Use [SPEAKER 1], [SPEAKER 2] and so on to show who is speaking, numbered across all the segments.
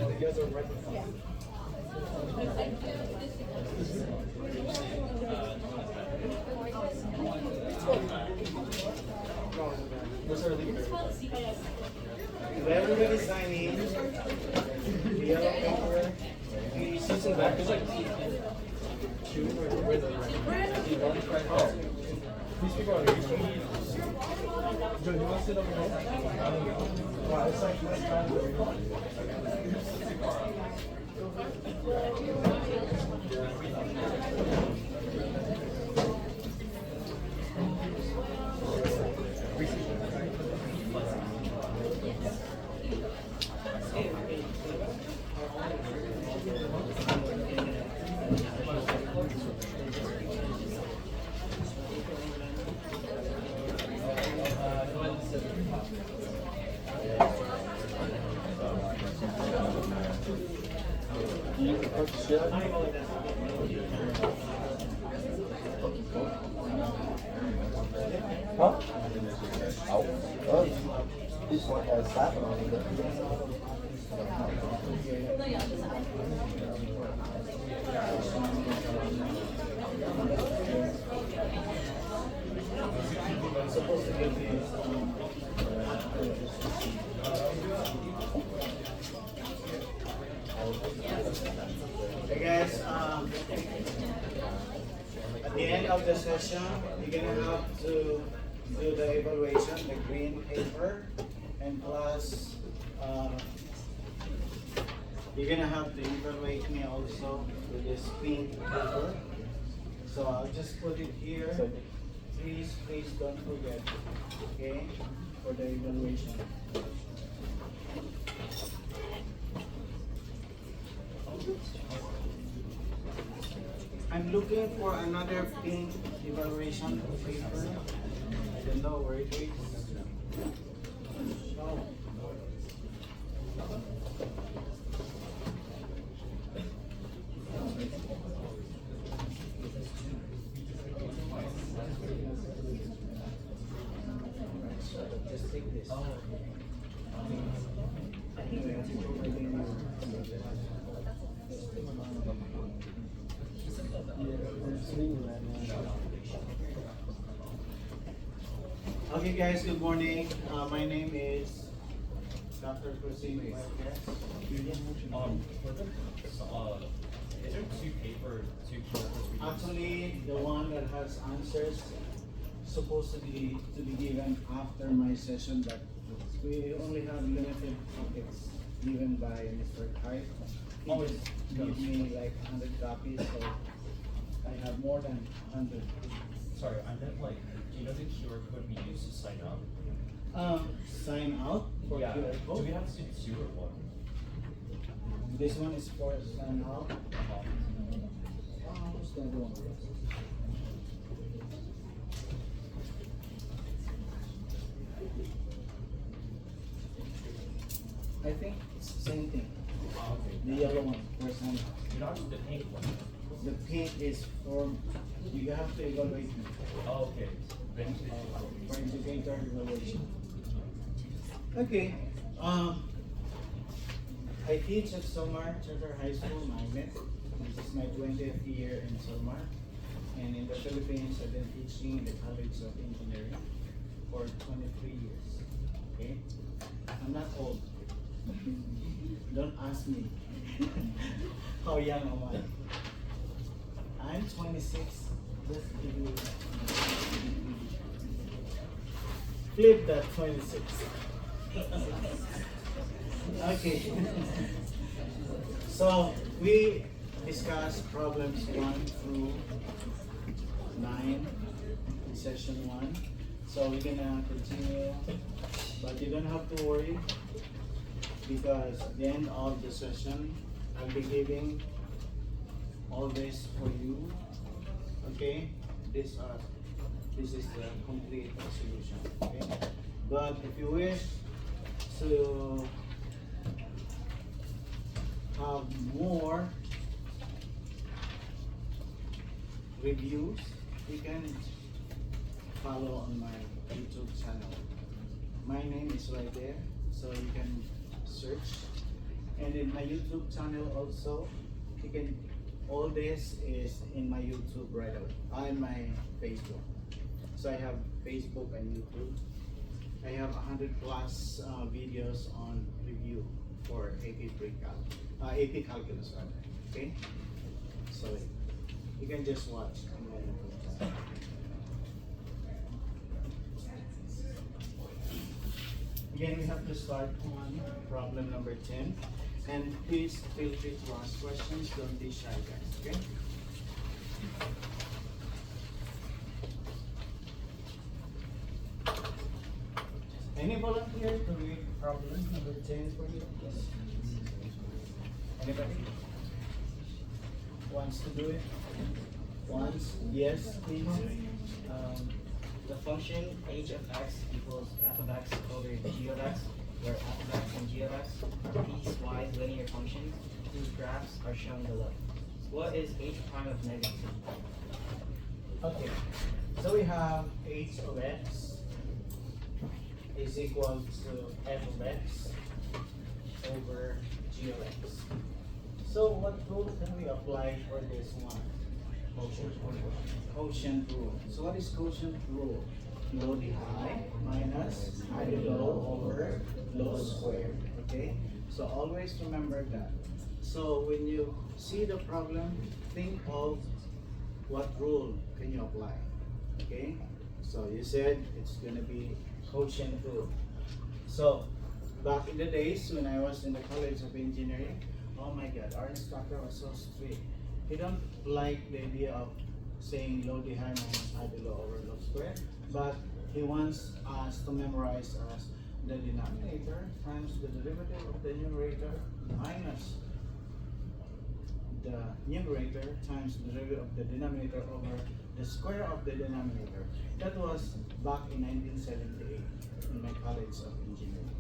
[SPEAKER 1] Will everybody sign in? The yellow paper. Please.
[SPEAKER 2] There's like two where the these people are usually. Joe, you want to sit over there? Wow, it's like this time.
[SPEAKER 3] Huh? Oh, this one has that on it.
[SPEAKER 1] Supposed to get these. Hey guys, at the end of the session, you're gonna have to do the evaluation, the green paper, and plus you're gonna have to evaluate me also with this pink paper. So I'll just put it here. Please don't forget, okay, for the evaluation. I'm looking for another pink evaluation paper. I don't know where it is. Oh. Just take this. Okay guys, good morning. My name is Dr. Christine.
[SPEAKER 2] Is there two papers?
[SPEAKER 1] Actually, the one that has answers supposed to be given after my session, but we only have limited topics given by Mr. Kai. He just gave me like 100 copies, so I have more than 100.
[SPEAKER 2] Sorry, I meant like, do you know the QR code we use to sign up?
[SPEAKER 1] Sign out for
[SPEAKER 2] Yeah.
[SPEAKER 1] QR
[SPEAKER 2] Do
[SPEAKER 1] code.
[SPEAKER 2] we have to do two or one?
[SPEAKER 1] This one is for sign out. What's the other one? I think it's the same thing.
[SPEAKER 2] Okay.
[SPEAKER 1] The yellow one for sign out.
[SPEAKER 2] Not the pink one.
[SPEAKER 1] The pink is for, you have to evaluate me.
[SPEAKER 2] Oh, okay. Then,
[SPEAKER 1] For educator evaluation. Okay. I teach at Somar Charter High School, Magnet. This is my 20th year in Somar. And in the Philippines, I've been teaching in the College of Engineering for 23 years. Okay? I'm not old. Don't ask me how young am I. I'm 26. Just give you. Flip that 26. Okay. So we discussed problems 1 through 9 in session 1. So we're gonna continue, but you don't have to worry because at the end of the session, I'll be giving all this for you. Okay, this is the complete solution. Okay, but if you wish to have more reviews, you can follow on my YouTube channel. My name is right there, so you can search And in my YouTube channel also, you can, all this is in my YouTube right away, on my Facebook. So I have Facebook and YouTube. I have 100 plus videos on review for AP breakout, AP calculus rather. Okay, so you can just watch. Again, we have to start on problem number 10. And please feel free to ask questions. Don't be shy, guys. Okay. Any volunteer to read problem number 10 for you? Yes. Anybody wants to do it? Once? Yes, please.
[SPEAKER 4] The function h of x equals f of x over g of x, where f of x and g of x are piecewise linear functions whose graphs are shown below. What is h prime of negative 2?
[SPEAKER 1] Okay. So we have h of x is equal to f of x over g of x. So what rule can we apply for this one? Quotient rule. So what is quotient rule? Low the high minus high the low over low squared. Okay? So always remember that. So when you see the problem, think of what rule can you apply. Okay? So you said it's gonna be quotient rule. So back in the days when I was in the College of Engineering, oh my God, our instructor was so strict. He don't like the idea of saying low d high minus high d low over low square, but he wants us to memorize as the denominator times the derivative of the numerator minus the numerator times the derivative of the denominator over the square of the denominator. That was back in 1978 in my College of Engineering.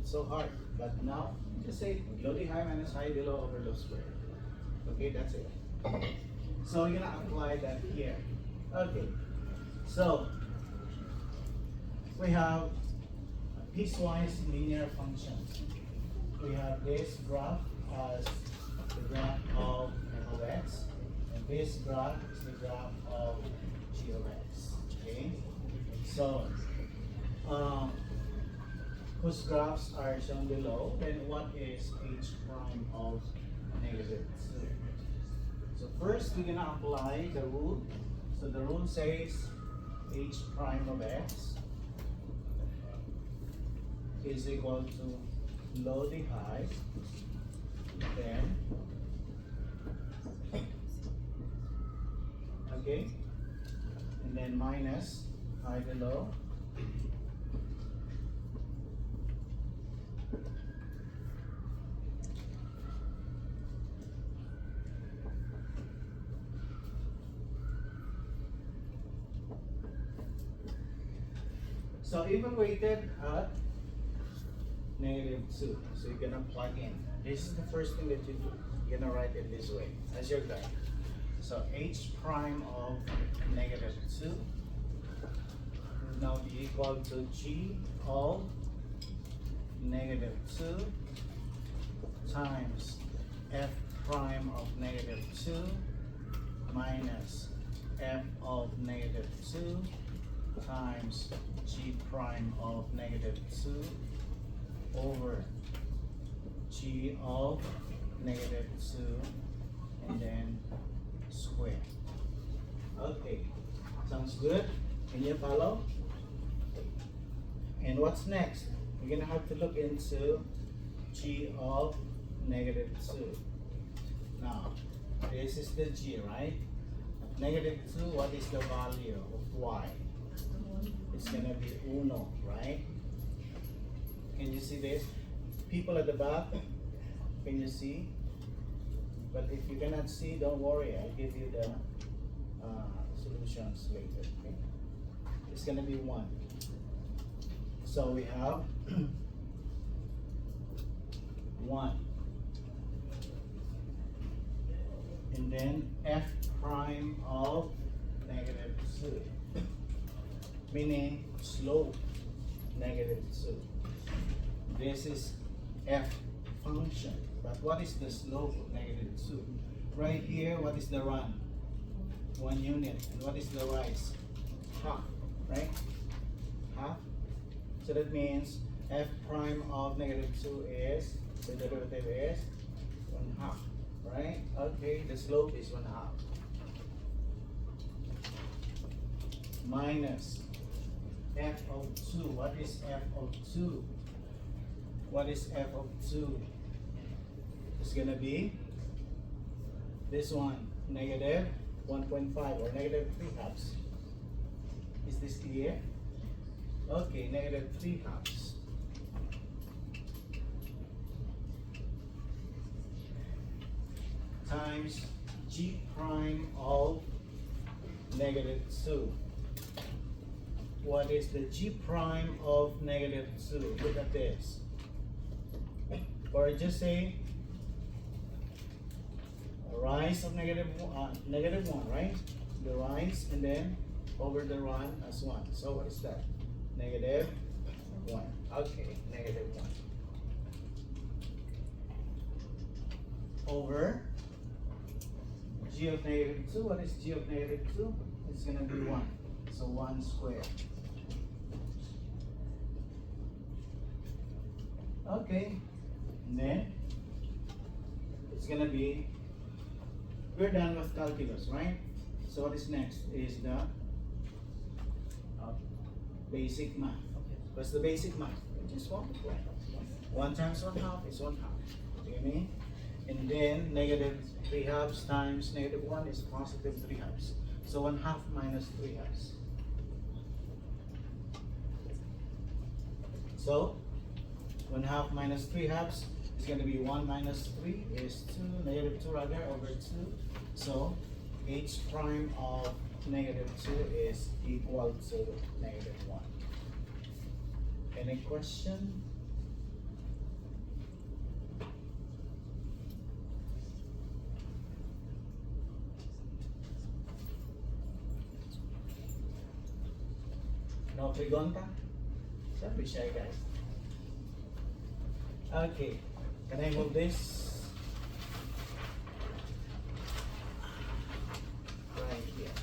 [SPEAKER 1] So hard, but now just say low d high minus high d low over low square. Okay, that's it. So we're gonna apply that here. Okay, so we have piecewise linear functions. We have this graph as the graph of f of x, and this graph is the graph of g of x. Okay, so whose graphs are shown below, then what is h prime of negative 2? So first we're gonna apply the rule. So the rule says h prime of x is equal to low the high, then okay, and then minus high the low, so evaluated at negative 2. So you're gonna plug in. This is the first thing that you do. You're gonna write it this way as your guide. So h prime of negative 2 will now be equal to g of negative 2 times f prime of negative 2 minus f of negative 2 times g prime of negative 2 over g of negative 2 and then square. Okay, sounds good? Can you follow? And what's next? We're gonna have to look into g of negative 2. Now, this is the g, right? Negative 2, what is the value of y? It's gonna be 1, right? Can you see this? People at the back, can you see? But if you cannot see, don't worry. I'll give you the solutions later. Okay? It's gonna be 1. So we have 1. And then f prime of negative 2. Meaning slope negative 2. This is f function. But what is the slope of -2? Right here, what is the run? 1 unit. And what is the rise? Half, right? Half. So that means f prime of -2 is, the derivative is 1/2, right? Okay, the slope is 1/2. Minus f of 2. What is f of 2? What is f of 2? It's gonna be this one, -1.5 or -3/2. Is this clear? Okay, -3/2. Times g prime of -2. What is the g prime of -2? Look at this. Or just say a rise of -1, right? The rise and then over the run as 1. So what is that? -1. Okay, -1. Over g of -2. What is g of -2? It's gonna be 1. So 1 squared. Okay, and then it's gonna be, we're done with calculus, right? So what is next is the basic math. What's the basic math? Just multiply. 1 times 1/2 is 1/2. Do you mean? And then -3/2 times -1 is +3/2. So 1/2 minus 3/2. So 1/2 minus 3/2 is going to be 1 minus 3 is 2, -2 rather, over 2. So h prime of -2 is equal to -1. Any question? No pregunta? Don't be shy, guys. Okay, can I move this? Right here.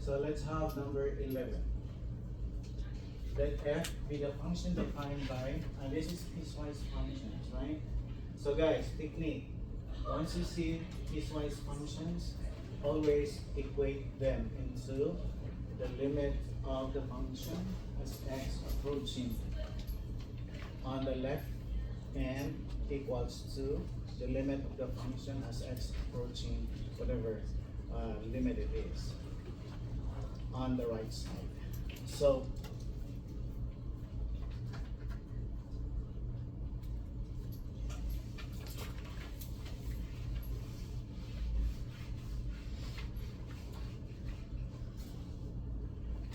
[SPEAKER 1] So let's have number 11. Let f be the function defined by, and this is piecewise functions, right? So guys, technique. Once you see piecewise functions, always equate them into the limit of the function as x approaching on the left and equals to the limit of the function as x approaching whatever limit it is on the right side. So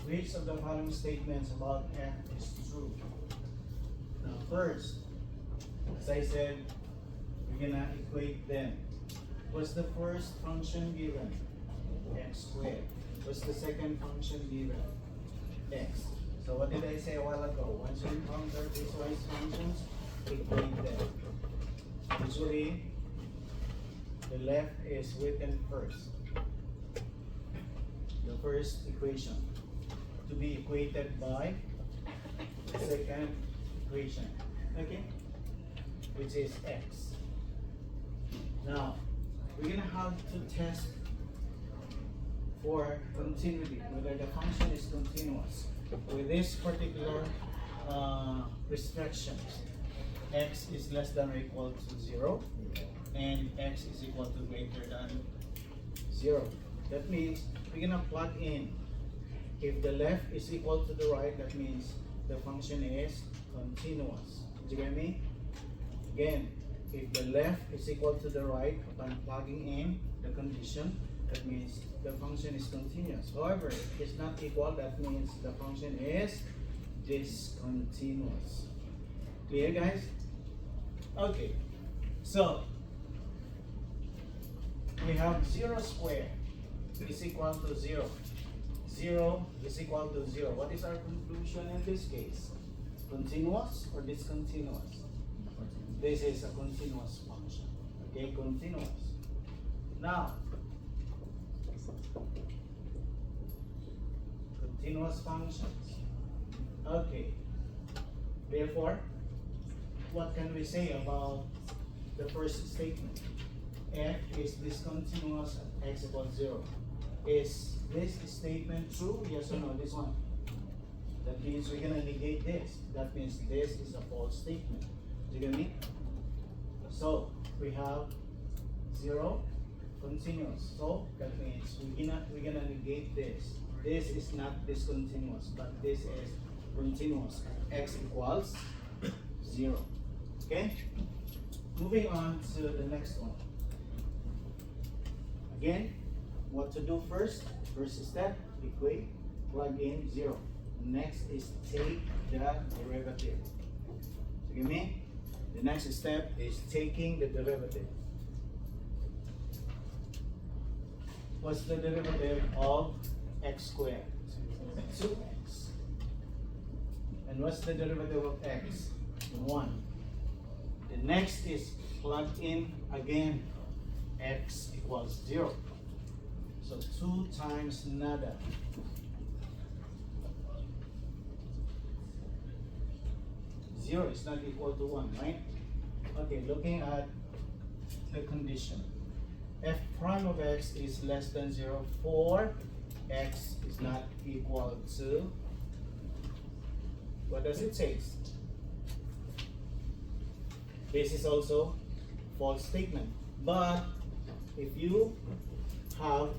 [SPEAKER 1] which of the following statements about f is true? Now first, as I said, we're gonna equate them. What's the first function given? X squared. What's the second function given? X. So what did I say a while ago? Once you encounter piecewise functions, equate them. Usually, the left is written first. The first equation to be equated by the second equation, okay? Which is x. Now, we're gonna have to test for continuity, whether the function is continuous. With this particular restriction, x is less than or equal to 0, and x is equal to greater than 0. That means we're gonna plug in. If the left is equal to the right, that means the function is continuous. Did you get me? Again, if the left is equal to the right, upon plugging in the condition, that means the function is continuous. However, if it's not equal, that means the function is discontinuous. Clear, guys? Okay, so we have 0 squared is equal to 0. 0 is equal to 0. What is our conclusion in this case? Continuous or discontinuous? This is a continuous function. Okay, continuous. Now, continuous functions. Okay. Therefore, what can we say about the first statement? F is discontinuous at x equals 0. Is this statement true? Yes or no? This one. That means we're gonna negate this. That means this is a false statement. Do you get me? So we have 0 continuous. So that means we're gonna negate this. This is not discontinuous, but this is continuous. X equals 0. Okay? Moving on to the next one. Again, what to do first? First step, equate, plug in 0. Next is take the derivative. You get me? The next step is taking the derivative. What's the derivative of x squared? 2x. And what's the derivative of x? 1. The next is plug in again. X equals 0. So 2 times nada. Zero is not equal to 1, right? Okay, looking at the condition. F prime of x is less than 0 for x is not equal to, what does it say? This is also false statement. But if you have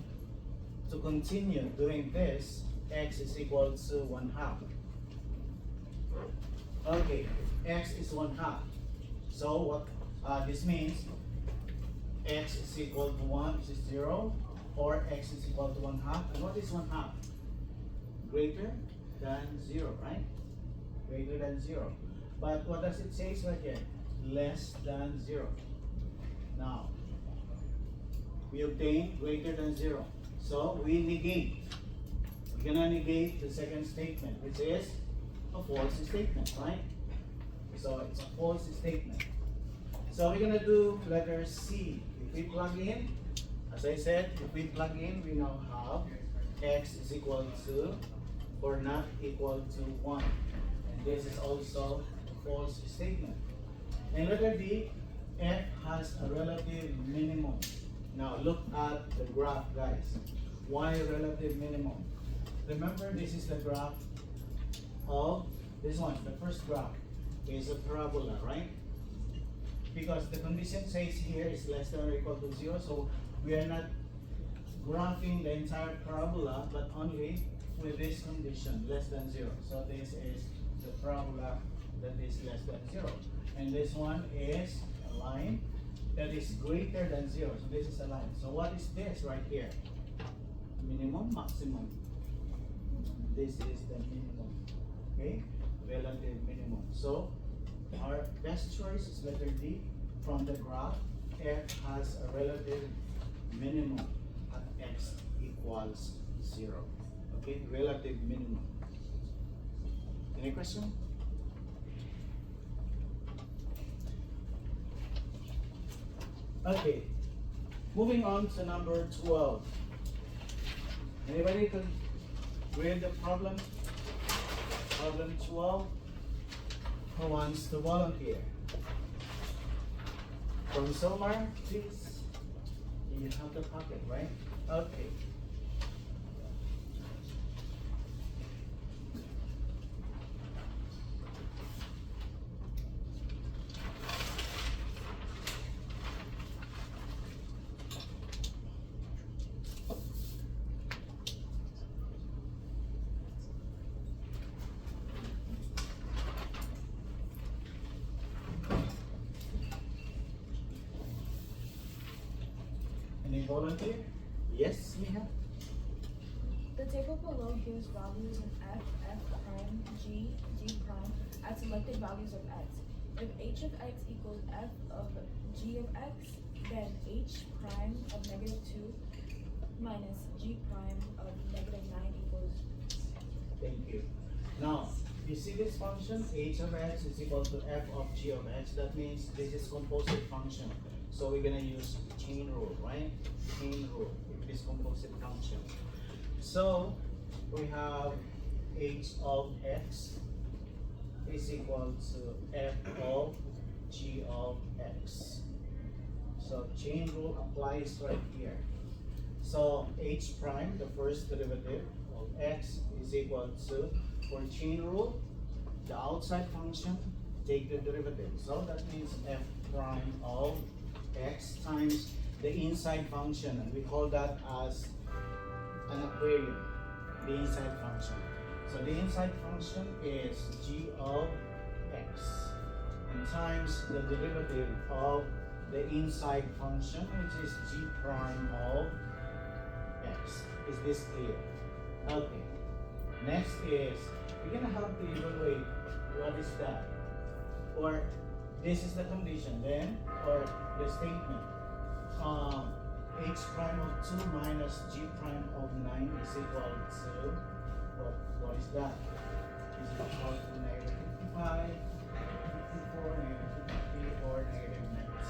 [SPEAKER 1] to continue doing this, x is equal to 1/2. Okay, x is 1/2. So what this means, x is equal to 1, this is 0, or x is equal to 1/2. And what is 1/2? Greater than 0, right? Greater than 0. But what does it say right here? Less than 0. Now, we obtain greater than 0. So we negate. We're gonna negate the second statement, which is a false statement, right? So it's a false statement. So we're gonna do letter C. If we plug in, as I said, if we plug in, we now have x is equal to or not equal to 1. And this is also a false statement. And letter D, f has a relative minimum. Now look at the graph, guys. Why relative minimum? Remember, this is the graph of this one. The first graph is a parabola, right? Because the condition says here is less than or equal to 0, so we are not graphing the entire parabola, but only with this condition, less than 0. So this is the parabola that is less than 0. And this one is a line that is greater than 0. So this is a line. So what is this right here? Minimum, maximum. This is the minimum. Okay? Relative minimum. So our best choice is letter D. From the graph, f has a relative minimum at x equals 0. Okay? Relative minimum. Any question? Okay, moving on to number 12. Anybody can read the problem? Problem 12. Who wants to volunteer? From Somar, please. You have the pocket, right? Okay. volunteer? Yes, Miha?
[SPEAKER 5] The table below gives values of f, f prime, g, g prime at selected values of x. If h of x equals f of g of x, then h prime of -2 minus g prime of -9 equals.
[SPEAKER 1] Thank you. Now, you see this function, h of x is equal to f of g of x. That means this is composite function. So we're gonna use chain rule, right? Chain rule, if it is composite function. So we have h of x is equal to f of g of x. So chain rule applies right here. So h prime, the first derivative of x, is equal to, for chain rule, the outside function, take the derivative. So that means f prime of x times the inside function, and we call that as an aquarium, the inside function. So the inside function is g of x, and times the derivative of the inside function, which is g prime of x. Is this clear? Okay. Next is, we're gonna have to evaluate what is that, or this is the condition, then, or the statement. H prime of 2 minus g prime of 9 is equal to, what is that? Is it equal to -55, 54, -50, or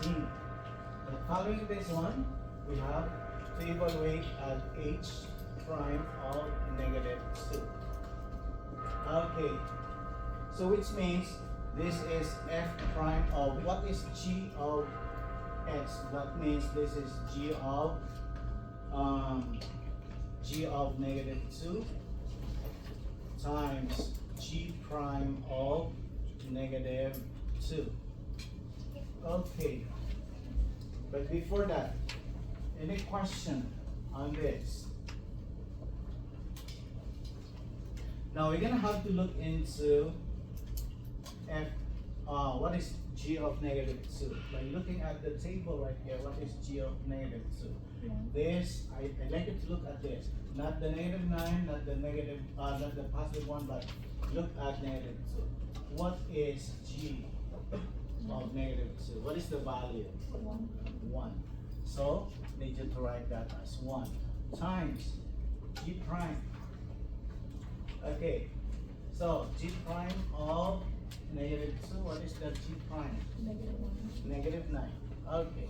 [SPEAKER 1] -19? But following this one, we have to evaluate at h prime of -2. Okay, so which means this is f prime of, what is g of x? That means this is g of -2 times g prime of -2. Okay, but before that, any question on this? Now we're gonna have to look into f. What is g of -2? By looking at the table right here, what is g of -2? This, I'd like you to look at this. Not the -9, not the negative, not the positive one, but look at -2. What is g of -2? What is the value? 1. So, need you to write that as 1 times g prime. Okay, so g prime of -2, what is the g prime? -9. Okay.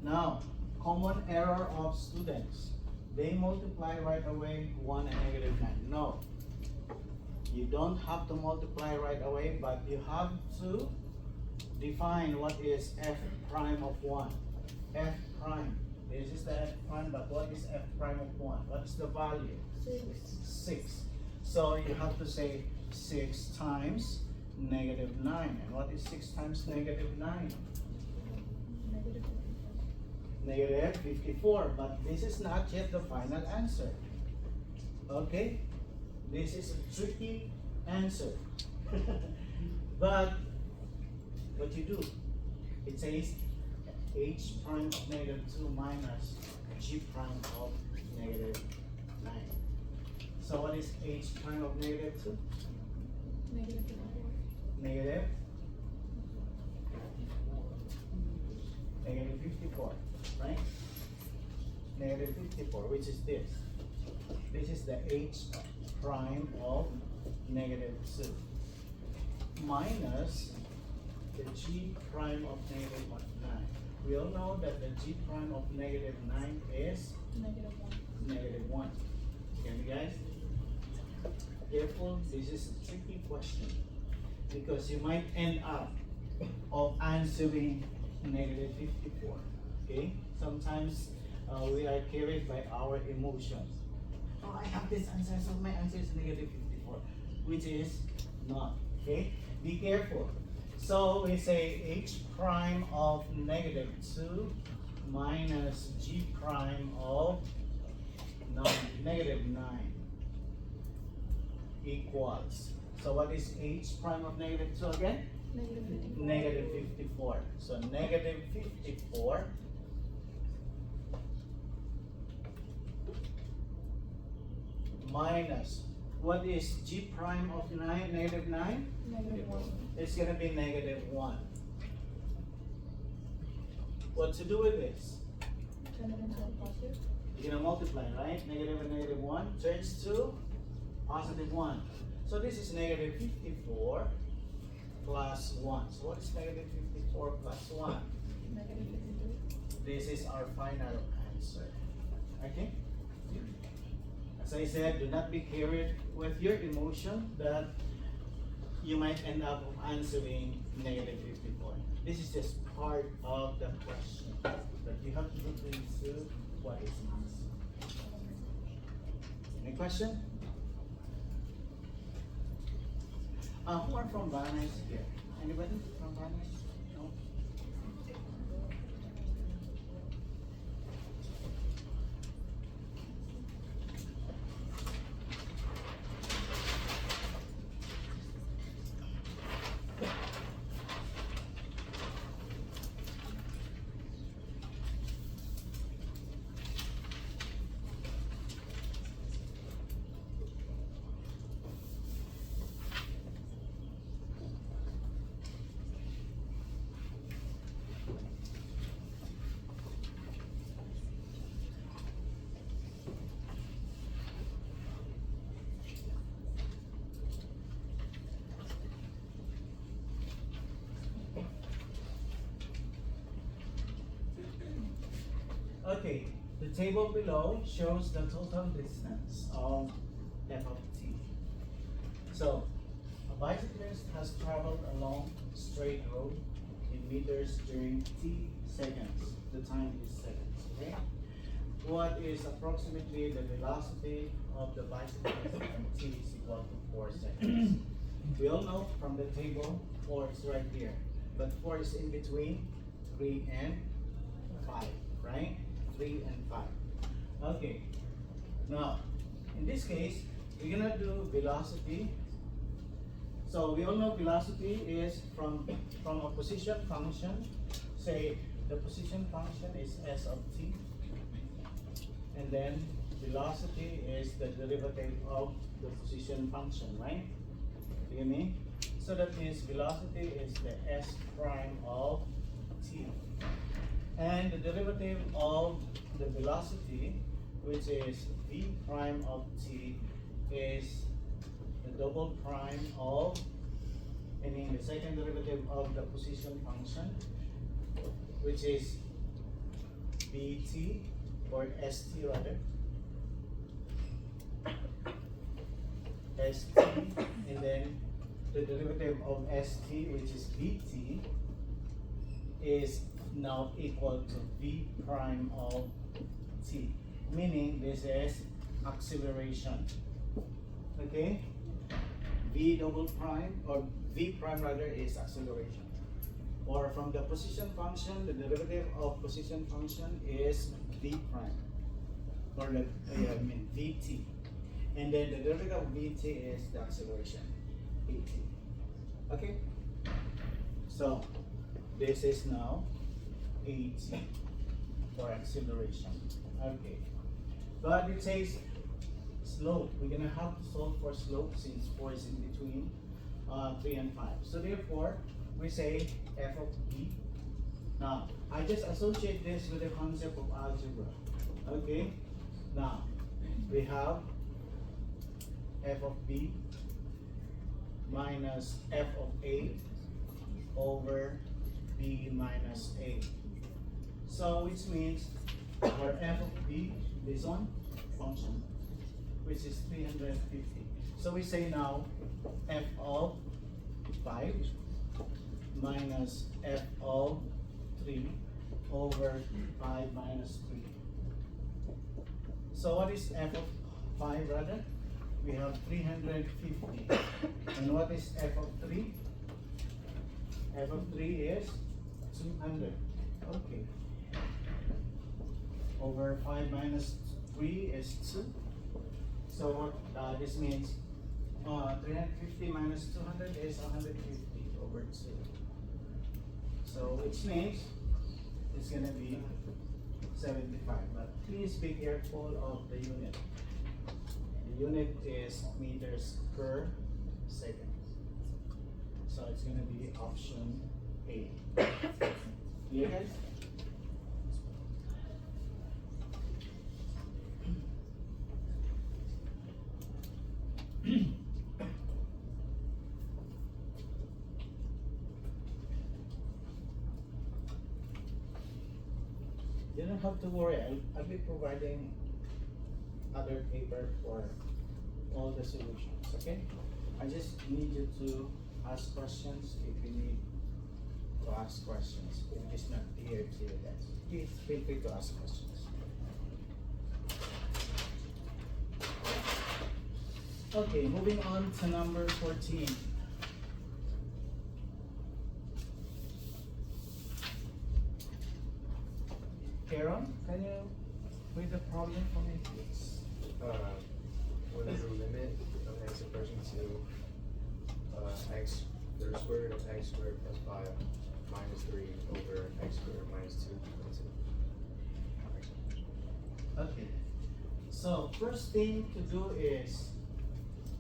[SPEAKER 1] Now, common error of students. They multiply right away 1 and -9. No. You don't have to multiply right away, but you have to define what is f prime of 1. F prime. This is the f prime, but what is f prime of 1? What is the value? 6. So you have to say 6 times -9. And what is 6 times -9? -54. But this is not yet the final answer. Okay? This is a tricky answer. But what you do, it says h prime of -2 minus g prime of -9. So what is h prime of -2? -54, right? -54, which is this. This is the h prime of -2 minus the g prime of -9. We all know that the g prime of -9 is -1. Can you guys? Careful, this is a tricky question because you might end up of answering -54. Okay? Sometimes we are carried by our emotions. Oh, I have this answer, so my answer is -54, which is not. Okay? Be careful. So we say h prime of -2 minus g prime of -9 equals. So what is h prime of -2 again? -54. So -54 minus, what is g prime of 9, negative 9?
[SPEAKER 5] Negative 1.
[SPEAKER 1] It's going to be negative 1. What to do with this?
[SPEAKER 5] Turn it into a positive.
[SPEAKER 1] You're going to multiply, right? Negative and negative 1 turns to positive 1. So this is negative 54 plus 1. So what is negative 54 plus 1?
[SPEAKER 5] Negative 53.
[SPEAKER 1] This is our final answer. Okay? As I said, do not be carried with your emotion that you might end up answering negative 54. This is just part of the question. But you have to look into what is asked. Any question? Who are from Banas here? Anybody from Banas? No? Okay, the table below shows the total distance of f of t. So, a bicyclist has traveled along a straight road in meters during t seconds. The time is seconds, okay? What is approximately the velocity of the bicyclist at t is equal to 4 seconds? We all know from the table 4 is right here, but 4 is in between 3 and 5, right? 3 and 5. Okay, now in this case, we're gonna do velocity. So we all know velocity is from a position function. Say the position function is s of t, and then velocity is the derivative of the position function, right? Do you mean? So that means velocity is the s prime of t. And the derivative of the velocity, which is v prime of t, is the double prime of, meaning the second derivative of the position function, which is bt, or st rather, st, and then the derivative of st, which is vt, is now equal to v prime of t, meaning this is acceleration. Okay, v double prime, or v prime rather, is acceleration. Or from the position function, the derivative of position function is v prime, or vt, and then the derivative of vt is the acceleration, at. Okay, so this is now at for acceleration. Okay, but it says slope. We're gonna have to solve for slope since 4 is in between 3 and 5. So therefore, we say f of b. Now, I just associate this with the concept of algebra. Okay, now we have f of b minus f of a over b minus a. So which means our f of b, this one, function, which is 350. So we say now f of 5 minus f of 3 over 5 minus 3. So what is f of 5 rather? We have 350. And what is f of 3? F of 3 is 200. Okay. Over 5 minus 3 is 2. So what this means, 350 minus 200 is 150 over 2. So which means it's going to be 75. But please be careful of the unit. unit is meters per second. So it's gonna be option A. Clear, guys? You don't have to worry. I'll be providing other paper for all the solutions, okay? I just need you to ask questions if you need to ask questions. If it's not clear to you guys, please feel free to ask questions. Okay, moving on to number 14. Karen, can you read the problem for me, please?
[SPEAKER 2] What is the limit of x approaching to x, the square root of x squared plus 5 minus 3 over x squared minus 2 plus 2.
[SPEAKER 1] Okay, so first thing to do is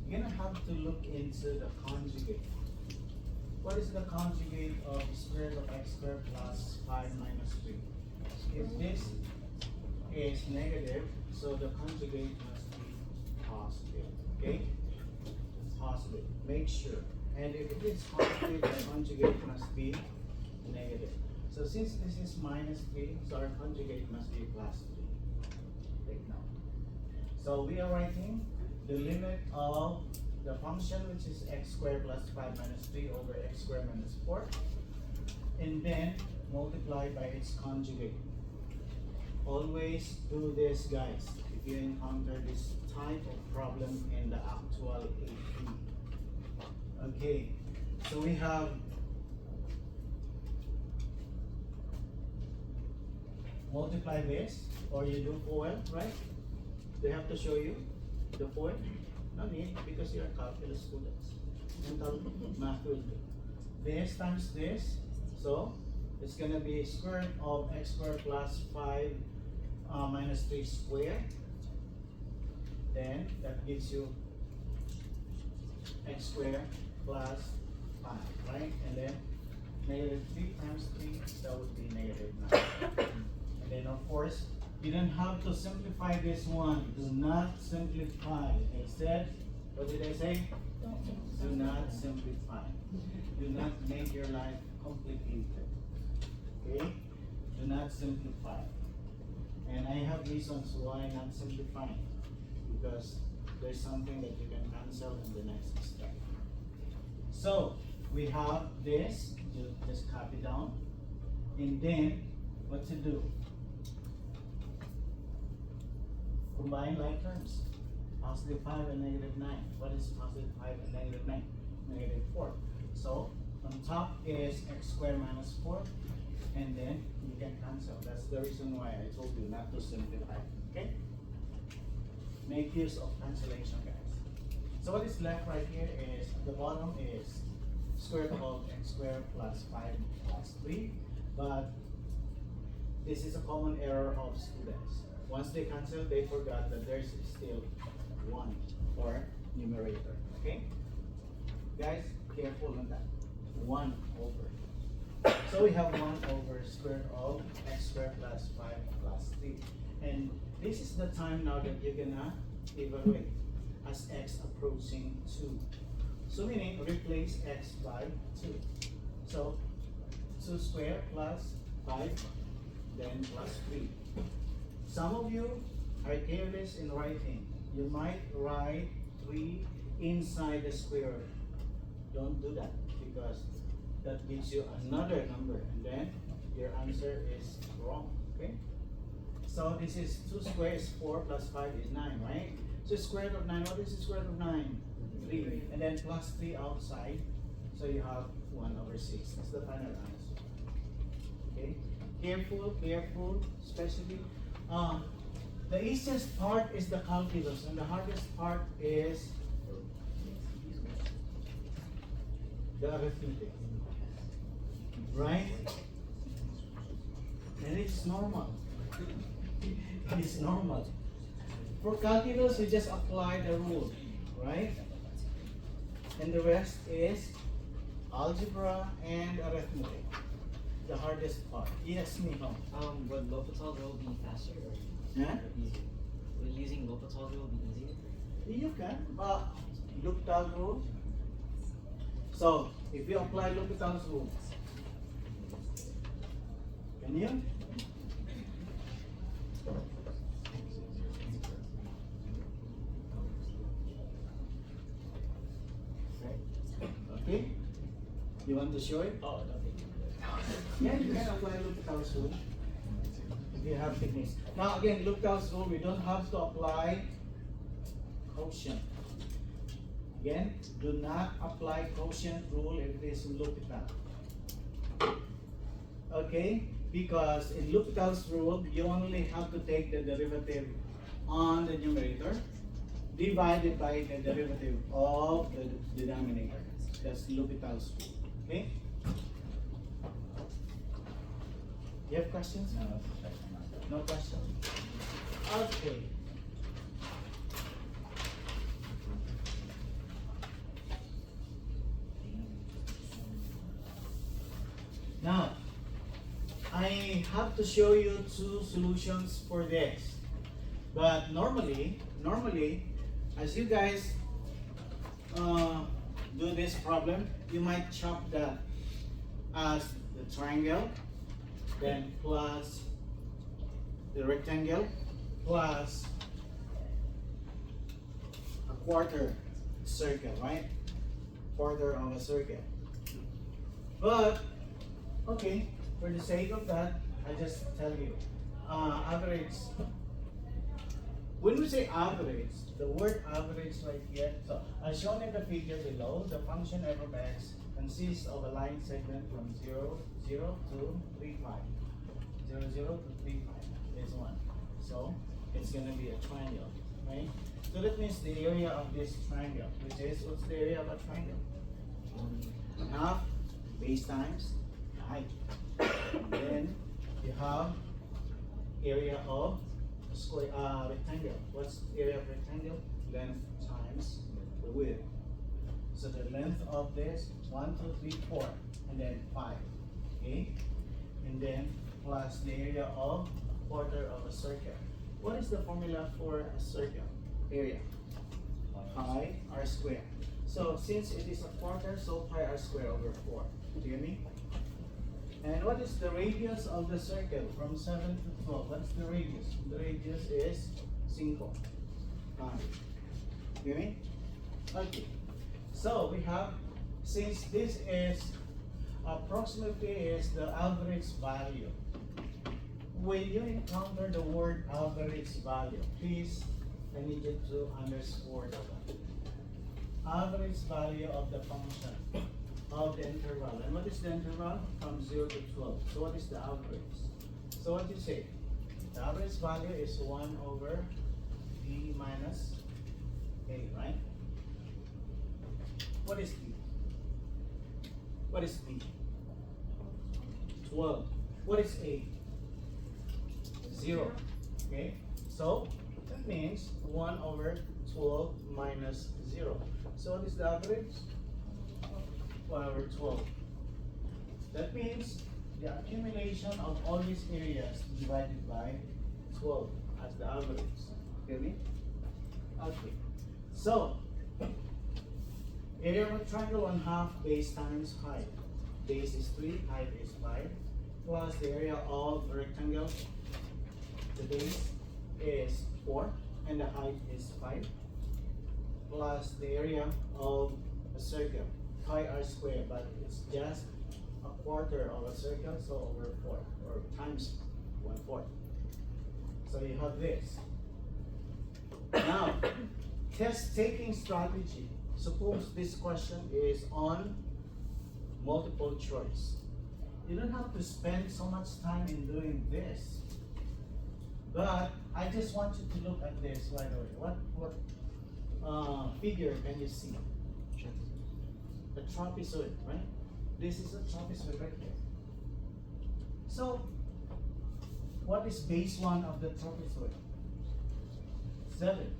[SPEAKER 1] you're gonna have to look into the conjugate. What is the conjugate of square root of x squared plus 5 minus 3? If this is negative, so the conjugate must be positive, okay? Positive, make sure. And if it is positive, the conjugate must be negative. So since this is minus 3, so our conjugate must be plus 3. Take note. So we are writing the limit of the function, which is x squared plus 5 minus 3 over x squared minus 4, and then multiply by its conjugate. Always do this, guys, if you encounter this type of problem in the actual AP. Okay, so we have multiply this, or you do FOIL, right? They have to show you the FOIL? No need, because you're calculus students. Mental math will do. This times this, so it's gonna be square root of x squared plus 5 minus 3 squared. Then that gives you x squared plus 5, right? And then negative 3 times 3, that would be negative 9. And then of course, you don't have to simplify this one. Do not simplify. Instead, what did I say? Do not simplify. Do not make your life complicated. Okay? Do not simplify. And I have reasons why not simplifying. Because there's something that you can cancel in the next step. So, we have this. Just copy down. And then, what to do? Combine like terms. Positive 5 and negative 9. What is positive 5 and negative 9? Negative 4. So, on top is x squared minus 4. And then you can cancel. That's the reason why I told you not to simplify. Okay? Make use of cancellation, guys. So what is left right here is, at the bottom is square root of x squared plus 5 plus 3. But this is a common error of students. Once they cancel, they forgot that there's still 1 for numerator. Okay? Guys, careful on that. 1 over. So we have 1 over square root of x squared plus 5 plus 3. And this is the time now that you're gonna evaluate as x approaching 2. So meaning replace x by 2. So 2 squared plus 5, then plus 3. Some of you are careless in writing. You might write 3 inside the square root. Don't do that, because that gives you another number, and then your answer is wrong. Okay? So this is 2 squared is 4 plus 5 is 9, right? So square root of 9, what is the square root of 9? 3. And then plus 3 outside. So you have 1 over 6. That's the final answer. Okay? Careful, especially. The easiest part is the calculus, and the hardest part is the arithmetic. Right? And it's normal. It's normal. For calculus, you just apply the rule, right? And the rest is algebra and arithmetic. The hardest part. Yes, Miho.
[SPEAKER 4] Would L'Hopital rule be faster or
[SPEAKER 1] Yeah?
[SPEAKER 4] easier? Would using L'Hopital rule be easier?
[SPEAKER 1] You can, but L'Hopital rule. So, if you apply L'Hopital's rule, can you? Okay? You want to show it?
[SPEAKER 4] Oh, no.
[SPEAKER 1] Yeah, you can apply L'Hopital's rule if you have techniques. Now again, L'Hopital's rule, we don't have to apply quotient. Again, do not apply quotient rule if it is in L'Hopital. Okay? Because in L'Hopital's rule, you only have to take the derivative on the numerator divided by the derivative of the denominator. That's L'Hopital's rule. Okay? You have questions? No questions? Okay. Now, I have to show you two solutions for this. But normally, as you guys do this problem, you might chop that as the triangle, then plus the rectangle, plus a quarter circle, right? Quarter of a circle. But, okay, for the sake of that, I just tell you, average. When we say average, the word average right here, so as shown in the figure below, the function f of x consists of a line segment from 0, 0 to 3, 5. 0, 0 to 3, 5 is 1. So it's going to be a triangle, right? So that means the area of this triangle, which is, what's the area of a triangle? Half base times height. Then you have area of square rectangle. What's the area of rectangle? Length times the width. So the length of this 1, 2, 3, 4, and then 5. Okay, and then plus the area of a quarter of a circle. What is the formula for a circle area? Pi r squared. So since it is a quarter, so pi r squared over 4. Do you get me? And what is the radius of the circle from 7 to 12? What's the radius? The radius is 5. You get me? Okay. So we have, since this is approximately is the average value. When you encounter the word average value, please, I need you to underscore that. Average value of the function of the interval. And what is the interval? From 0 to 12. So what is the average? So what do you say? The average value is 1 over b minus a, right? What is b? What is b? 12. What is a? 0. Okay? So that means 1 over 12 minus 0. So what is the average? 1 over 12. That means the accumulation of all these areas divided by 12 as the average. Get me? Okay. So, area of a triangle 1/2 base times height. Base is 3, height is 5. Plus the area of a rectangle. The base is 4 and the height is 5. Plus the area of a circle. Pi r squared, but it's just a quarter of a circle, so over 4 or times 1/4. So you have this. Now, test taking strategy. Suppose this question is on multiple choice. You don't have to spend so much time in doing this. But I just want you to look at this right away. What figure can you see? The trapezoid, right? This is a trapezoid right here. So, what is base 1 of the trapezoid? 7.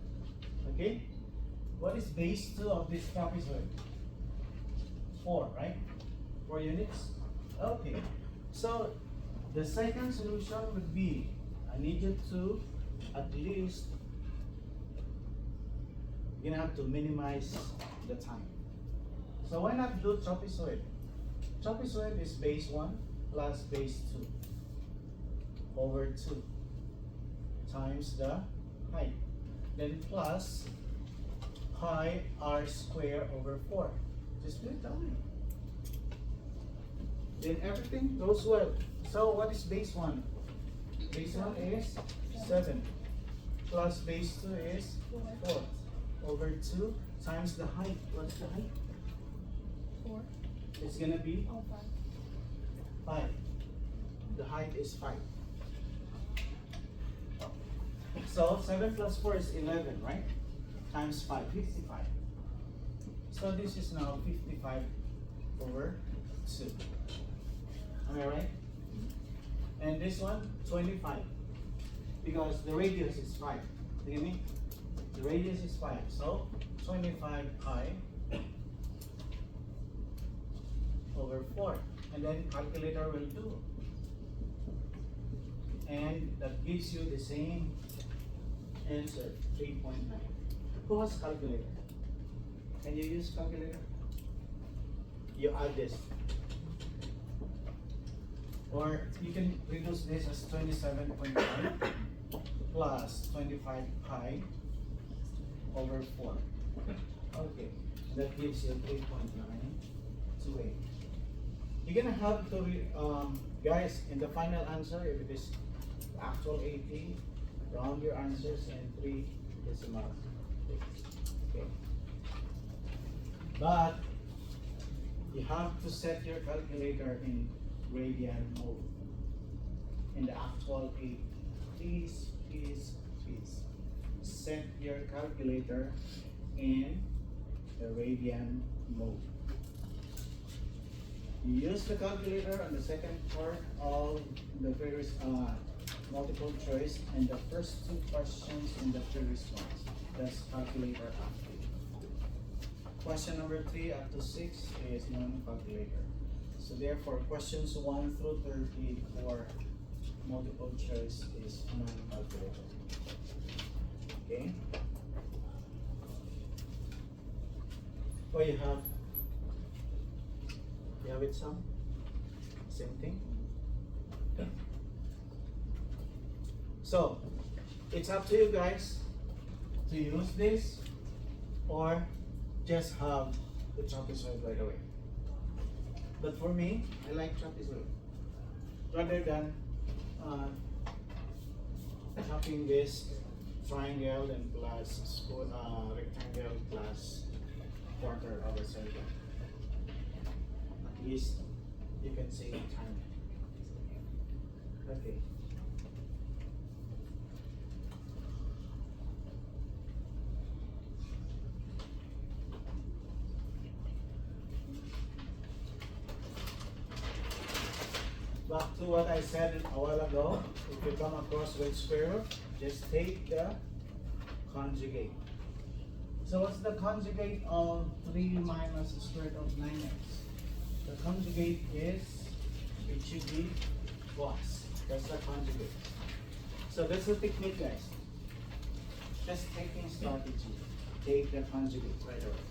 [SPEAKER 1] Okay? What is base 2 of this trapezoid? 4, right? 4 units? Okay. So, the second solution would be, I need you to at least, you're gonna have to minimize the time. So why not do trapezoid? Trapezoid is base 1 plus base 2 over 2 times the height. Then plus pi r square over 4. Just do it that way. Then everything goes well. So what is base 1? Base 1 is 7 plus base 2 is 4 over 2 times the height. What's the height?
[SPEAKER 5] 4.
[SPEAKER 1] It's gonna be
[SPEAKER 5] Oh, 5.
[SPEAKER 1] 5. The height is 5. So 7 plus 4 is 11, right? Times 5, 55. So this is now 55 over 2. Am I right? And this one, 25. Because the radius is 5. Look at me. The radius is 5. So 25 pi over 4. And then calculator will do. And that gives you the same answer, 3.9. Who has calculator? Can you use calculator? You add this. Or you can reduce this as 27.5 plus 25 pi over 4. Okay, that gives you 3.928. You're gonna have to, guys, in the final answer, if it is the actual 80, round your answers in 3 decimal places. Okay. But you have to set your calculator in radian mode. In the actual 80. Please, please, please. Set your calculator in the radian mode. You use the calculator on the second part of the previous multiple choice and the first 2 questions in the previous ones. That's calculator active. Question number 3 up to 6 is non-calculator. So therefore, questions 1 through 30 for multiple choice is non-calculator. Okay? Or you have it some? Same thing? Okay. So, it's up to you guys to use this or just have the trapezoid right away. But for me, I like trapezoid rather than chopping this triangle and plus rectangle plus quarter of a circle. At least you can save time. Okay. Back to what I said a while ago, if you come across with square root, just take the conjugate. So what's the conjugate of 3 minus the square root of 9x? The conjugate is, it should be plus. That's the conjugate. So that's the technique, guys. Just taking strategy. Take the conjugate right away.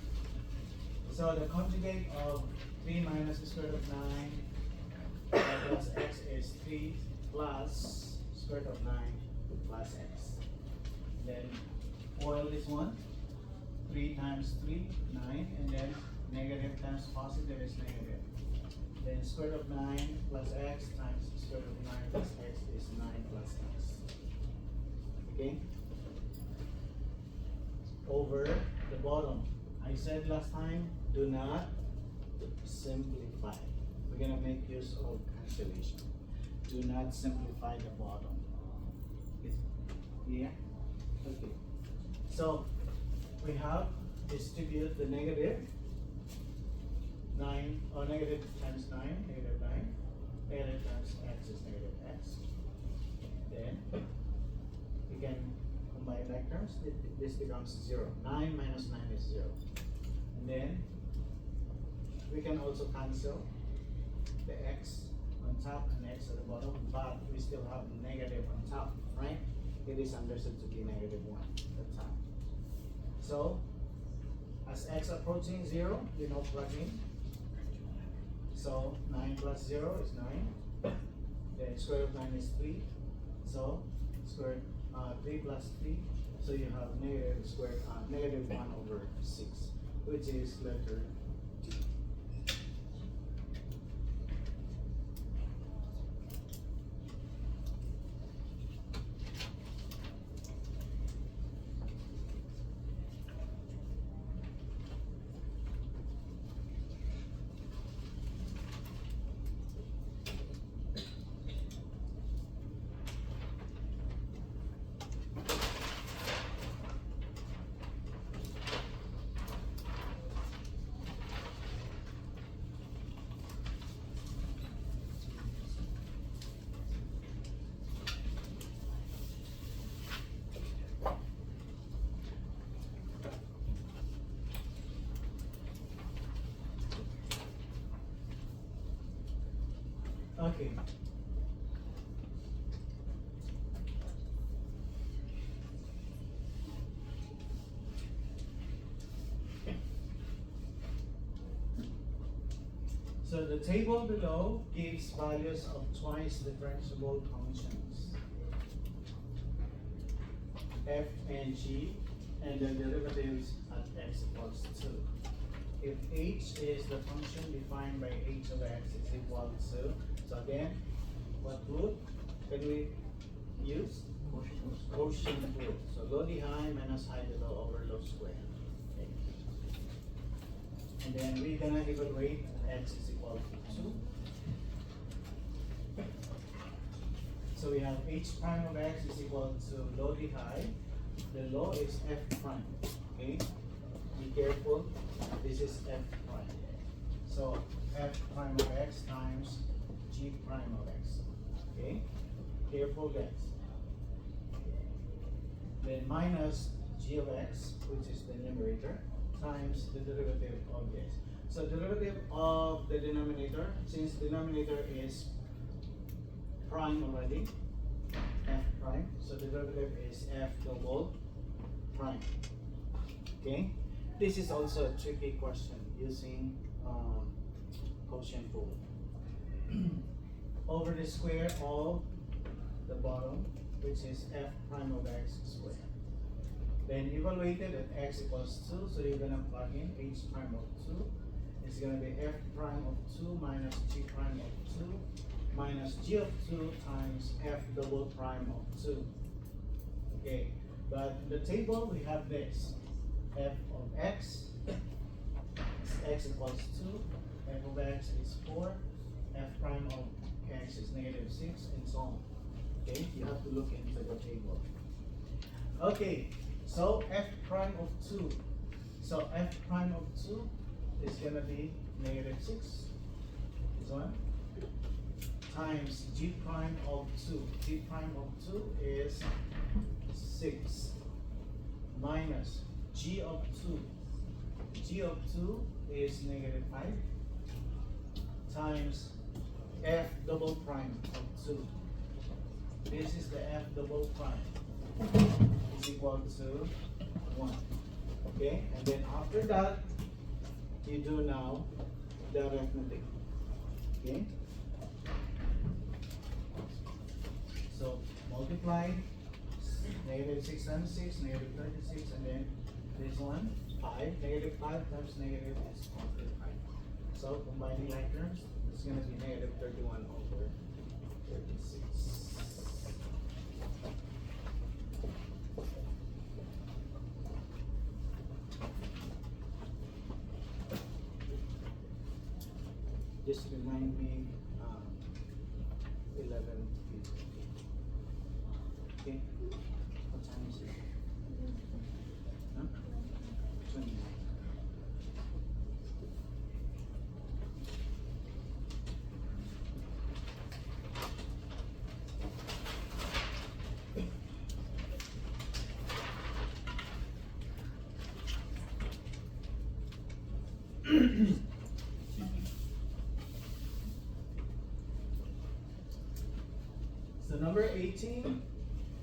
[SPEAKER 1] So the conjugate of 3 minus the square root of 9 plus x is 3 plus square root of 9 plus x. Then FOIL this one. 3 times 3, 9, and then negative times positive is negative. Then square root of 9 plus x times square root of 9 plus x is 9 plus x. Okay? Over the bottom. I said last time, do not simplify. We're going to make use of cancellation. Do not simplify the bottom. Yeah? Okay. So, we have distribute the negative 9, or negative times 9, negative 9. Negative times x is negative x. Then, we can combine like terms, this becomes 0. 9 minus 9 is 0. And then we can also cancel the x on top and x at the bottom, but we still have negative on top, right? It is understood to be negative 1 at the top. So, as x approaching 0, you know plug in. So, 9 plus 0 is 9. The square root of 9 is 3. So, 3 plus 3. So, you have negative 1 over 6, which is letter D. Okay. So the table below gives values of twice differentiable functions, f and g, and the derivatives at x equals 2. If h is the function defined by h of x is equal to, so again, what rule can we use? Quotient rule. So low d high minus high d low over low square. Okay. And then we're gonna evaluate x is equal to 2. So we have h prime of x is equal to low d high. The low is f prime. Okay. Be careful. This is f prime. So f prime of x times g prime of x. Okay? Careful guys. Then minus g of x, which is the numerator, times the derivative of this. So derivative of the denominator, since denominator is prime already, f prime, so the derivative is f double prime. Okay? This is also a tricky question using quotient rule. Over the square of the bottom, which is f prime of x squared. Then evaluated at x equals 2, so you're gonna plug in h prime of 2. It's gonna be f prime of 2 minus g prime of 2 minus g of 2 times f double prime of 2. Okay, but in the table we have this. F of x is x equals 2, f of x is 4, f prime of x is negative 6, and so on. Okay, you have to look into the table. Okay, so f prime of 2. So f prime of 2 is going to be negative 6, this one, times g prime of 2. G prime of 2 is 6, minus g of 2. G of 2 is negative 5, times f double prime of 2. This is the f double prime is equal to 1. Okay, and then after that, you do now the arithmetic. Okay, so multiply negative 6 times 6, negative 36, and then this one 5. Negative 5 times negative is 5. So combining like terms, it's going to be negative 31 over 36. Just remind me 11:50. Okay, what time is it? Huh? 29. So number 18,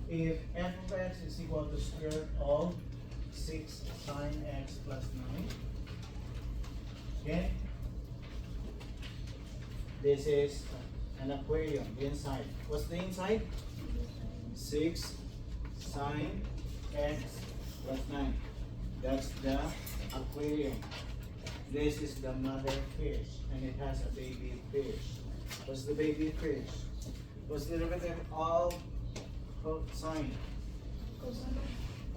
[SPEAKER 1] if f of x is equal to square root of 6 sine x plus 9, okay? This is an aquarium, the inside. What's the inside? 6 sine x plus 9. That's the aquarium. This is the mother fish, and it has a baby fish. What's the baby fish? What's the derivative of cosine?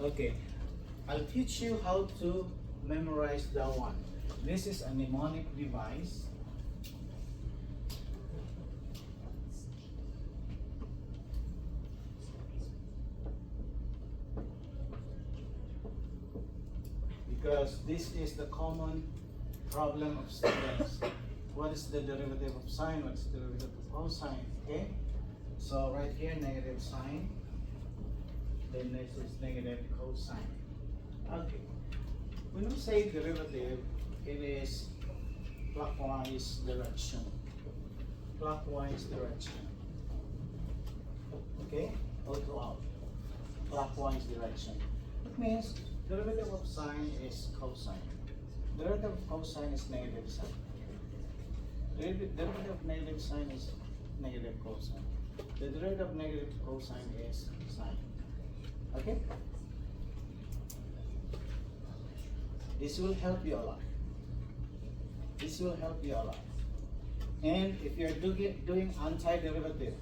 [SPEAKER 1] Okay, I'll teach you how to memorize that one. This is a mnemonic device. Because this is the common problem of students. What is the derivative of sine? What is the derivative of cosine? Okay? So right here, negative sine. Then this is negative cosine. Okay. When we say derivative, it is clockwise direction. Clockwise direction. Okay? All throughout. Clockwise direction. It means derivative of sine is cosine. Derivative of cosine is negative sine. Derivative of negative sine is negative cosine. The derivative of negative cosine is sine. Okay? This will help you a lot. This will help you a lot. And if you're doing antiderivative,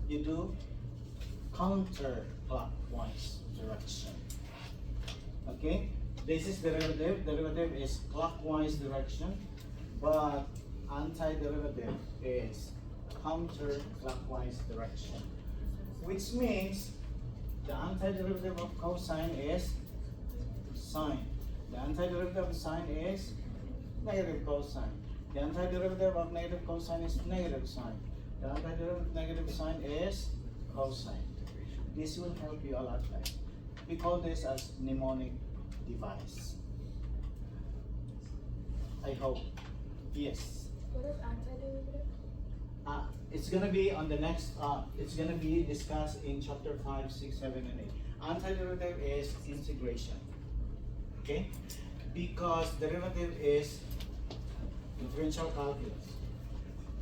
[SPEAKER 1] you do counterclockwise direction. Okay? This is derivative. Derivative is clockwise direction, but antiderivative is counterclockwise direction. Which means the antiderivative of cosine is sine. The antiderivative of sine is negative cosine. The antiderivative of negative cosine is negative sine. The antiderivative of negative sine is cosine. This will help you a lot, guys. We call this as mnemonic device. I hope. Yes.
[SPEAKER 5] What is antiderivative?
[SPEAKER 1] It's gonna be on the next. It's gonna be discussed in chapter 5, 6, 7, and 8. Antiderivative is integration. Okay, because derivative is differential calculus.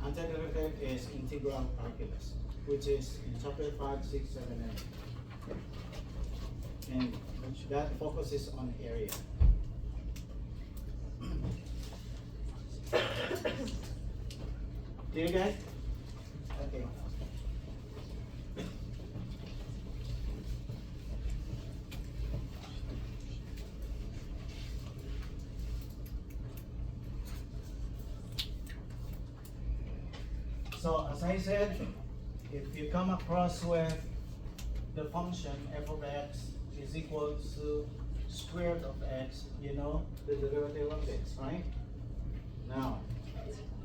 [SPEAKER 1] Antiderivative is integral calculus, which is in chapter 5, 6, 7, and 8. And that focuses on area. Do you guys? Okay. So as I said, if you come across with the function f of x is equal to square root of x, you know the derivative of x, right? Now,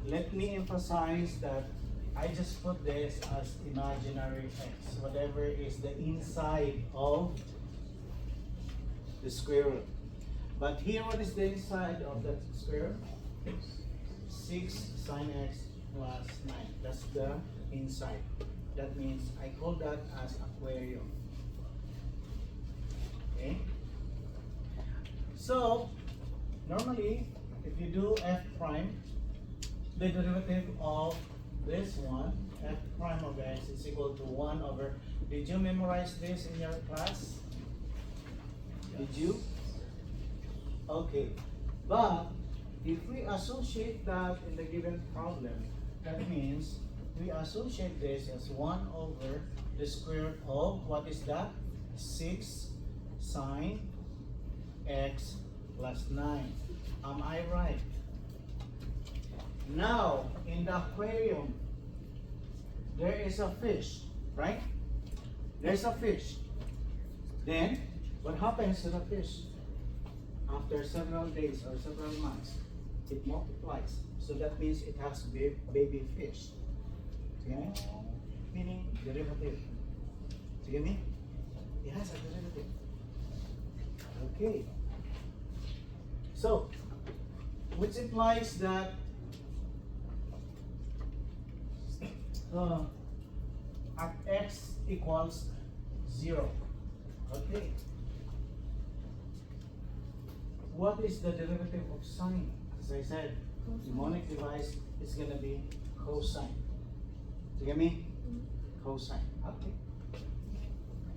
[SPEAKER 1] let me emphasize that I just put this as imaginary x, whatever is the inside of the square root. But here, what is the inside of that square root? 6 sine x plus 9. That's the inside. That means I call that as aquarium. Okay? So, normally, if you do f prime, the derivative of this one, f prime of x is equal to 1 over, did you memorize this in your class? Did you? Okay. But, if we associate that in the given problem, that means we associate this as 1 over the square root of, what is that? 6 sine x plus 9. Am I right? Now, in the aquarium, there is a fish, right? There's a fish. Then, what happens to the fish? After several days or several months, it multiplies. So that means it has baby fish. Okay? Meaning derivative. Do you get me? It has a derivative. Okay. So, which implies that at x equals 0. Okay. What is the derivative of sine? As I said, mnemonic device is going to be cosine. You get me? Cosine. Okay.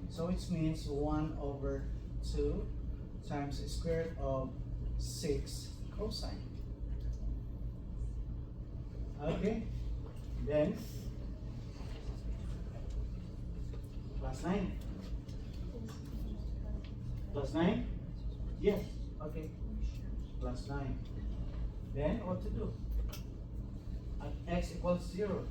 [SPEAKER 1] So it means 1 over 2 times the square root of 6 cosine. Okay. Then plus 9. Plus 9? Yes. Okay. Plus 9. Then what to do? At x equals 0.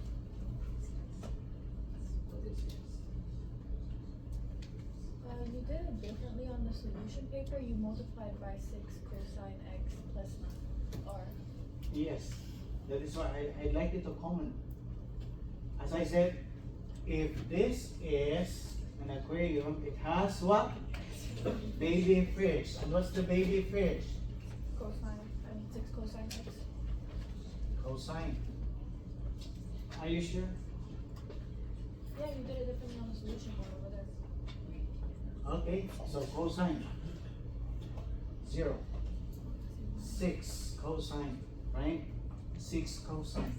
[SPEAKER 5] You did it differently on the solution paper. You multiplied by 6 cosine x plus 9. Or
[SPEAKER 1] Yes. That is why I'd like you to comment. As I said, if this is an aquarium, it has what? Baby fish. And what's the baby fish?
[SPEAKER 5] cosine, 6 cosine x.
[SPEAKER 1] Cosine. Are you sure?
[SPEAKER 5] Yeah, you did it differently on the solution board over there.
[SPEAKER 1] Okay, so cosine 0. 6 cosine, right? 6 cosine.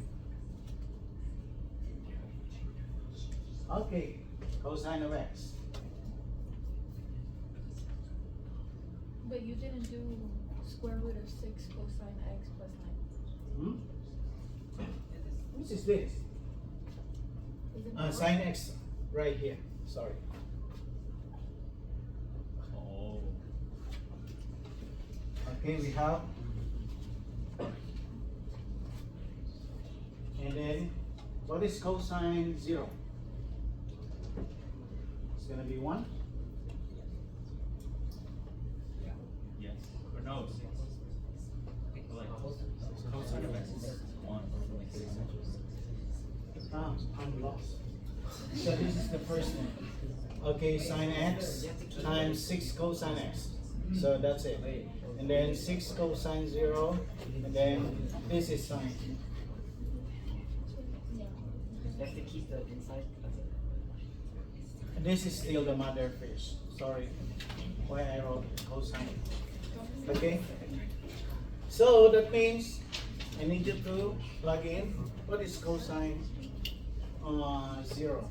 [SPEAKER 1] Okay, cosine of x.
[SPEAKER 5] But you didn't do square root of 6 cosine x plus 9.
[SPEAKER 1] Which is this?
[SPEAKER 5] Is it
[SPEAKER 1] Sine x right here. Sorry.
[SPEAKER 6] Oh.
[SPEAKER 1] Okay, we have. And then, what is cosine 0? It's gonna be 1.
[SPEAKER 6] Yes. Or no. Like cosine of x is 1.
[SPEAKER 1] I'm lost. So this is the first one. Okay, sine x times 6 cosine x. So that's it. And then 6 cosine 0. And then this is sine.
[SPEAKER 5] Yeah.
[SPEAKER 4] You have to keep the inside. That's it.
[SPEAKER 1] And this is still the mother fish. Sorry. Why I wrote cosine. Okay? So that means I need you to plug in. What is cosine 0?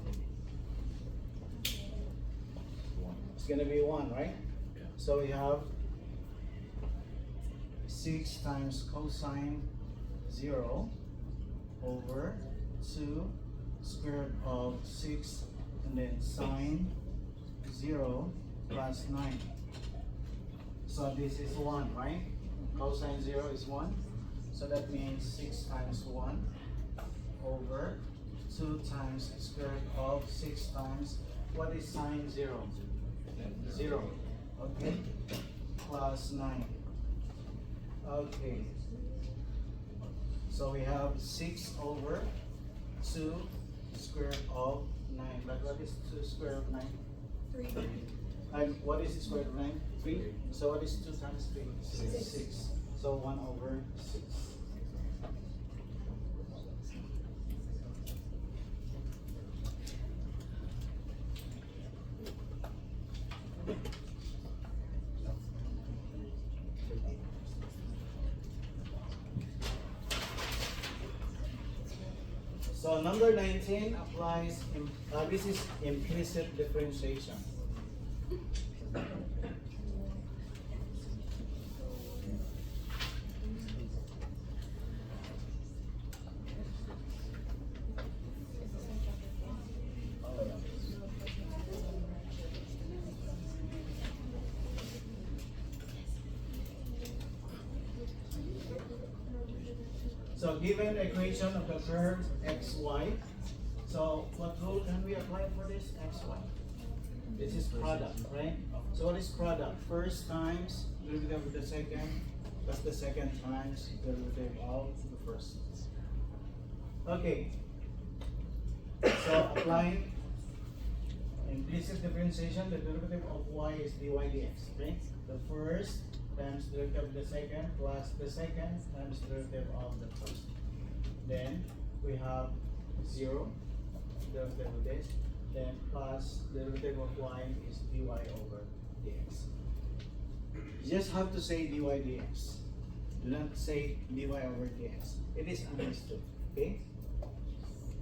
[SPEAKER 1] It's gonna be 1, right? So we have 6 times cosine 0 over 2 square root of 6 and then sine 0 plus 9. So this is 1, right? Cosine 0 is 1. So that means 6 times 1 over 2 times square root of 6 times, what is sine 0? 0. Okay? Plus 9. Okay. So we have 6 over 2 square root of 9. But what is 2 square root of 9?
[SPEAKER 5] 3.
[SPEAKER 1] And what is the square root of 9? 3. So what is 2 times 3? 6. So 1 over 6. So number 19 applies, this is implicit differentiation. So given the equation of the curve xy, so what rule can we apply for this xy? This is product, right? So what is product? First times derivative of the second, plus the second times derivative of the first. Okay. So applying implicit differentiation, the derivative of y is dy dx, okay? The first times derivative of the second plus the second times derivative of the first. Then we have 0 derivative of this. Then plus derivative of y is dy over dx. You just have to say dy dx. Do not say dy over dx. It is understood. Okay?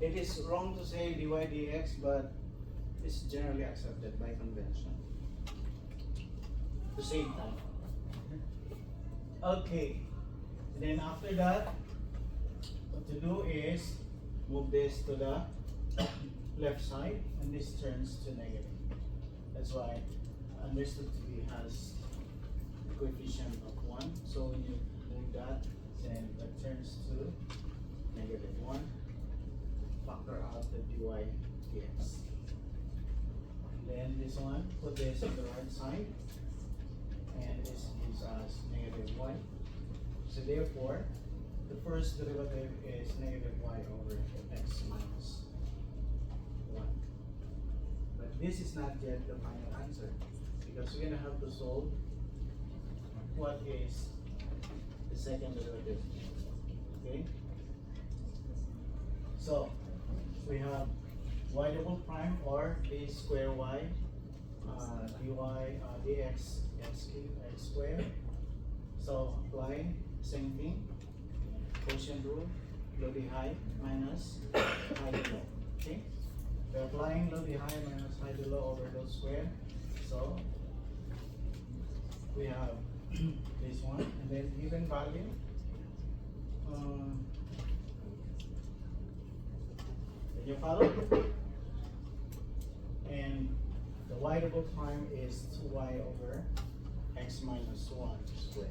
[SPEAKER 1] It is wrong to say dy dx, but it's generally accepted by convention. To save time. Okay. And then after that, what to do is move this to the left side, and this turns to negative. That's why understood to be has a coefficient of 1. So when you move that, then that turns to negative 1. Factor out the dy dx. Then this one, put this on the right side, and this gives us negative y. So therefore, the first derivative is negative y over x minus 1. But this is not yet the final answer, because we're going to have to solve what is the second derivative. Okay? So, we have y double prime or a square y dy dx x squared. So apply same thing, quotient rule, low d high minus high d low. Okay, we're applying low d high minus high d low over low square. So we have this one, and then given value. Can you follow? And the y double prime is 2y over x minus 1 squared.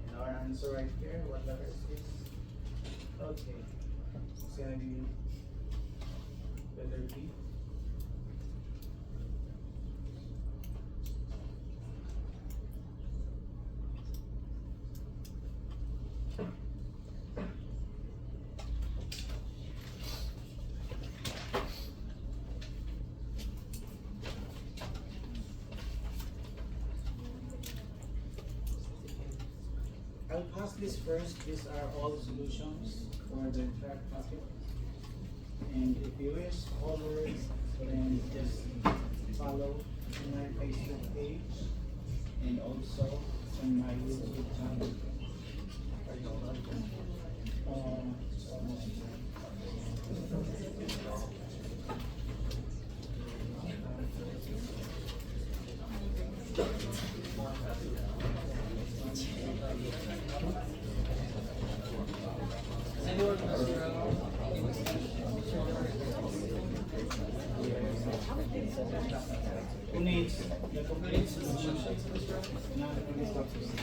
[SPEAKER 1] And our answer right here, what letter is this? Okay, it's gonna be letter B. I'll pass this first. These are all solutions for the track topic. And if you wish followers, then just follow my Facebook page and also on my YouTube channel. Who needs the complete solution? Not the complete solution.